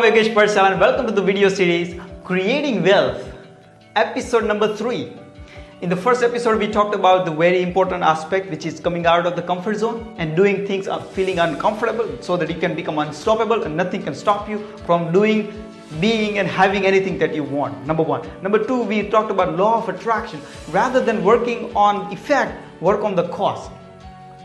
Yogesh Padsala and welcome to the video series Creating Wealth, episode number 3. In the first episode, we talked about the very important aspect, which is coming out of the comfort zone and doing things feeling uncomfortable so that you can become unstoppable and nothing can stop you from doing, being and having anything that you want. Number 1. Number 2, we talked about law of attraction. Rather than working on effect, work on the cause.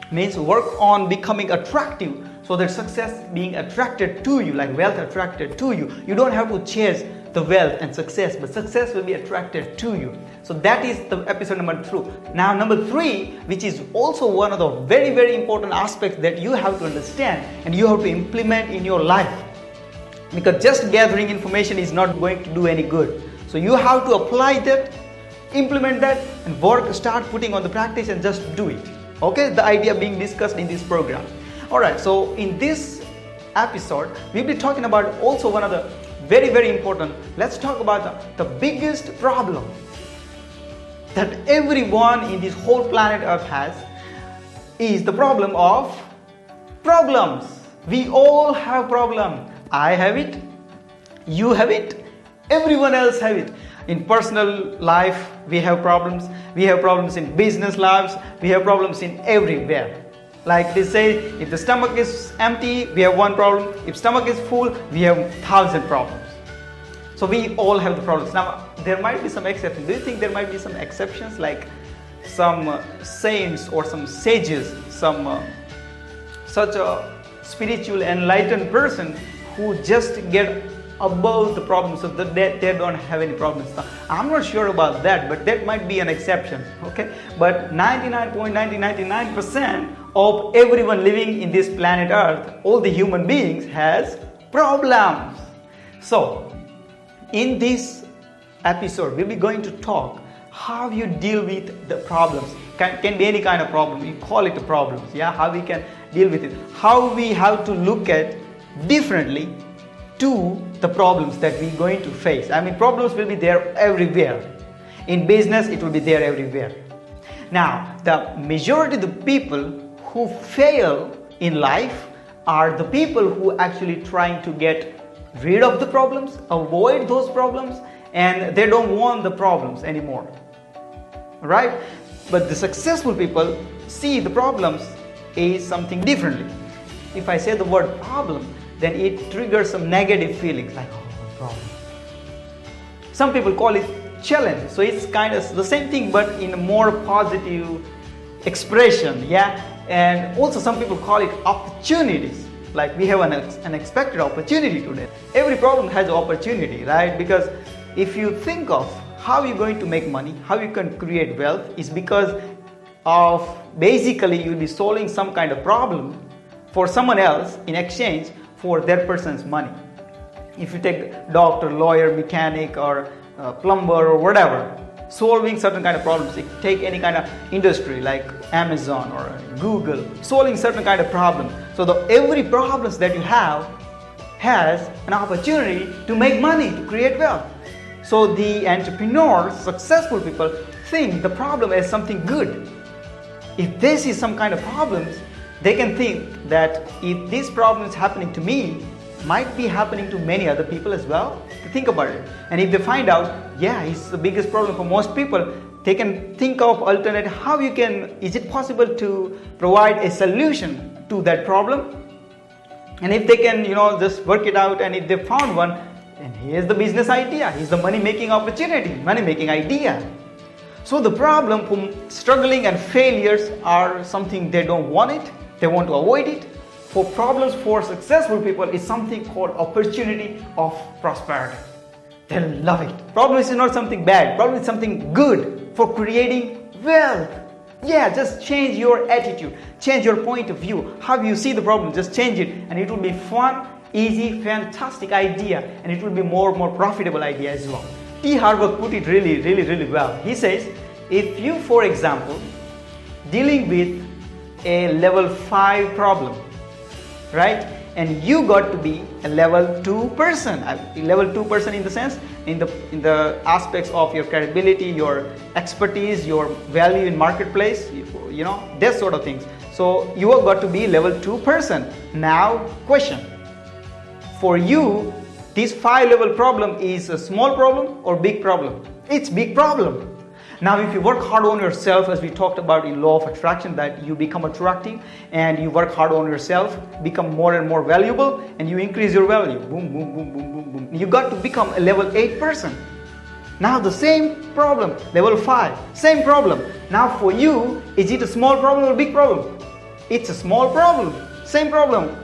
Means work on becoming attractive so that success being attracted to you, like wealth attracted to you. You don't have to chase the wealth and success, but success will be attracted to you. So that is the episode number 2. Now number 3, which is also one of the very, very important aspects that you have to understand and you have to implement in your life. Because just gathering information is not going to do any good. So you have to apply that, implement that and start putting on the practice and just do it. Okay, the idea being discussed in this program. Alright, so in this episode, we'll be talking about also one of the very, very important, let's talk about the biggest problem that everyone in this whole planet Earth has is the problem of problems. We all have problems. I have it, you have it, everyone else have it. In personal life, we have problems. We have problems in business lives. We have problems in everywhere. Like they say, if the stomach is empty, we have one problem. If stomach is full, we have 1,000 problems. So we all have the problems. Now, there might be some exceptions. Do you think there might be some exceptions, like some saints or some sages, some such a spiritual enlightened person who just get above the problems so that they don't have any problems? Now, I'm not sure about that, but that might be an exception. Okay, but 99.99% of everyone living in this planet Earth, all the human beings, has problems. So in this episode, we'll be going to talk how you deal with the problems. Can be any kind of problem. You call it a problem. Yeah, how we can deal with it. How we have to look at differently to the problems that we're going to face. I mean, problems will be there everywhere. In business, it will be there everywhere. Now, the majority of the people who fail in life are the people who actually trying to get rid of the problems, avoid those problems, and they don't want the problems anymore. Right? But the successful people see the problems is something differently. If I say the word problem, then it triggers some negative feelings like, oh, problem. Some people call it challenge. So it's kind of the same thing, but in a more positive expression. Yeah. And also some people call it opportunities. Like we have an unexpected opportunity today. Every problem has an opportunity, right? Because if you think of how you're going to make money, how you can create wealth, is because of basically you'll be solving some kind of problem for someone else in exchange for that person's money. If you take doctor, lawyer, mechanic or plumber or whatever, solving certain kind of problems. If you take any kind of industry like Amazon or Google, solving certain kind of problem. So every problems that you have has an opportunity to make money, to create wealth. So the entrepreneurs, successful people, think the problem is something good. If they see some kind of problems, they can think that if this problem is happening to me, might be happening to many other people as well. To think about it. And if they find out, yeah, it's the biggest problem for most people, they can think of alternate how you can, is it possible to provide a solution to that problem? And if they can, just work it out, and if they found one, then here's the business idea, here's the money-making opportunity, money-making idea. So the problem from struggling and failures are something they don't want it. They want to avoid it. For problems for successful people is something called opportunity of prosperity. They love it. Problem is not something bad. Problem is something good for creating wealth. Yeah, just change your attitude. Change your point of view. How you see the problem, just change it. And it will be fun, easy, fantastic idea. And it will be more profitable idea as well. T. Harvard put it really, really, really well. He says, if you, for example, dealing with a level 5 problem, right? And you got to be a level 2 person. Level 2 person in the sense, in the aspects of your credibility, your expertise, your value in marketplace, that sort of things. So you have got to be level 2 person. Now, question. For you this 5-level problem is a small problem or big problem? It's big problem. Now, if you work hard on yourself, as we talked about in law of attraction, that you become attracting, and you work hard on yourself, become more and more valuable, and you increase your value. Boom, boom, boom, boom, boom, boom. You got to become a level 8 person. Now the same problem, level 5, same problem. Now for you, is it a small problem or a big problem? It's a small problem, same problem.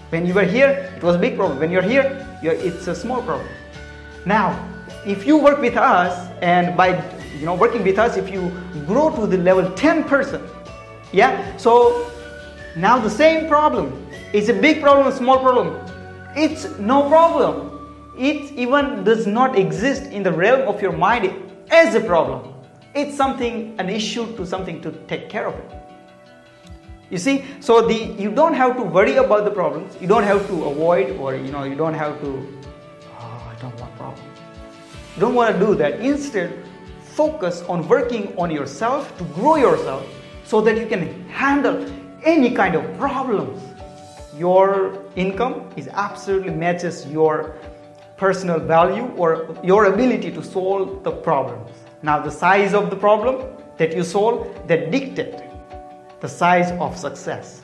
When you were here, it was a big problem. When you're here, it's a small problem. Now, if you work with us, and by working with us, if you grow to the level 10 person, so now the same problem is a big problem, a small problem. It's no problem. It even does not exist in the realm of your mind as a problem. It's something, an issue to something to take care of it. You see, so you don't have to worry about the problems. You don't have to avoid, or you don't have to, I don't want problems. You don't want to do that. Instead, focus on working on yourself to grow yourself so that you can handle any kind of problems. Your income is absolutely matches your personal value or your ability to solve the problems. Now, the size of the problem that you solve, that dictate the size of success.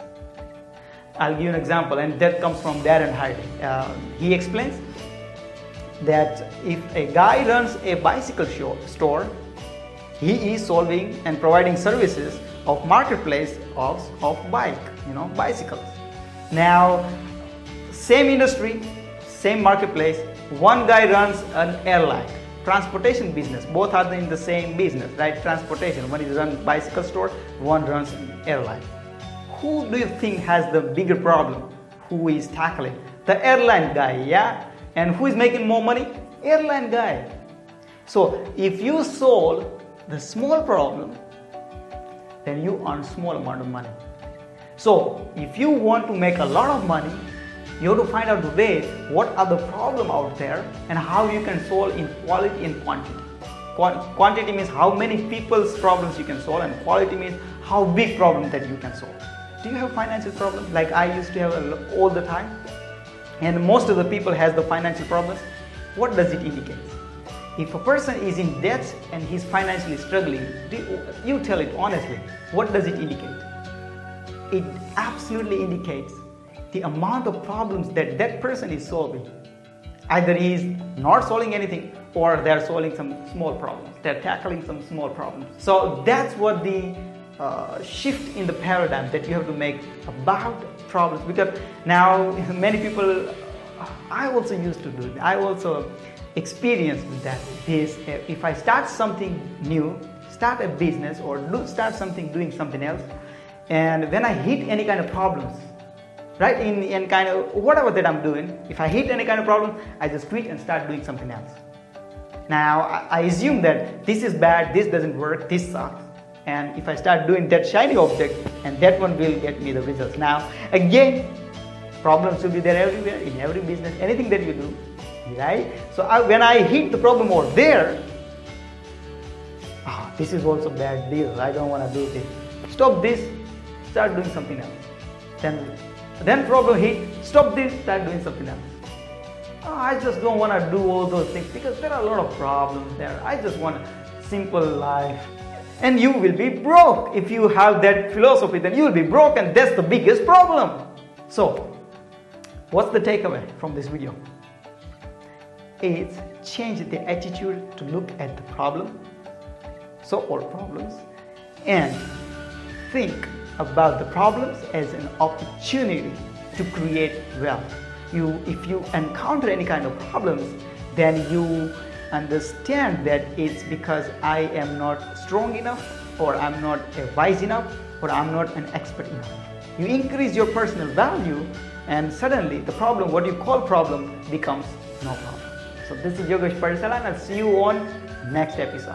I'll give you an example, and that comes from Darren Hardy. He explains that if a guy runs a bicycle store, he is solving and providing services of marketplace of bicycles. Now, same industry, same marketplace, one guy runs an airline, transportation business. Both are in the same business, right? Transportation. One is run bicycle store, one runs an airline. Who do you think has the bigger problem? Who is tackling? The airline guy, And who is making more money? Airline guy. So if you solve the small problem, then you earn small amount of money. So if you want to make a lot of money, you have to find out today what are the problems out there and how you can solve in quality and quantity. Quantity means how many people's problems you can solve, and quality means how big problem that you can solve. Do you have financial problems like I used to have all the time? And most of the people has the financial problems. What does it indicate? If a person is in debt and he's financially struggling, you tell it honestly, what does it indicate? It absolutely indicates the amount of problems that person is solving. Either he is not solving anything, or they're solving some small problems. They're tackling some small problems. So that's what the shift in the paradigm that you have to make about problems. Because now many people, I also used to do it. I also experienced that. If I start something new, start a business or start doing something else, and when I hit any kind of problems, right, in kind of whatever that I'm doing, if I hit any kind of problem, I just quit and start doing something else. Now I assume that this is bad, this doesn't work, this sucks, and if I start doing that shiny object, and that one will get me the results. Now again, problems will be there everywhere, in every business, anything that you do, right? So when I hit the problem over there, this is also bad deal, I don't want to do this. Stop this, start doing something else. Then problem hit, stop this, start doing something else. I just don't want to do all those things because there are a lot of problems there. I just want a simple life. And you will be broke. If you have that philosophy, then you will be broke, and that's the biggest problem. So, what's the takeaway from this video? It's change the attitude to look at the problem, so-called problems, and think about the problems as an opportunity to create wealth. If you encounter any kind of problems, then you understand that it's because I am not strong enough, or I'm not wise enough, or I'm not an expert enough. You increase your personal value, and suddenly the problem, what you call problem, becomes no problem. So this is Yogesh Padsala, and I'll see you on next episode.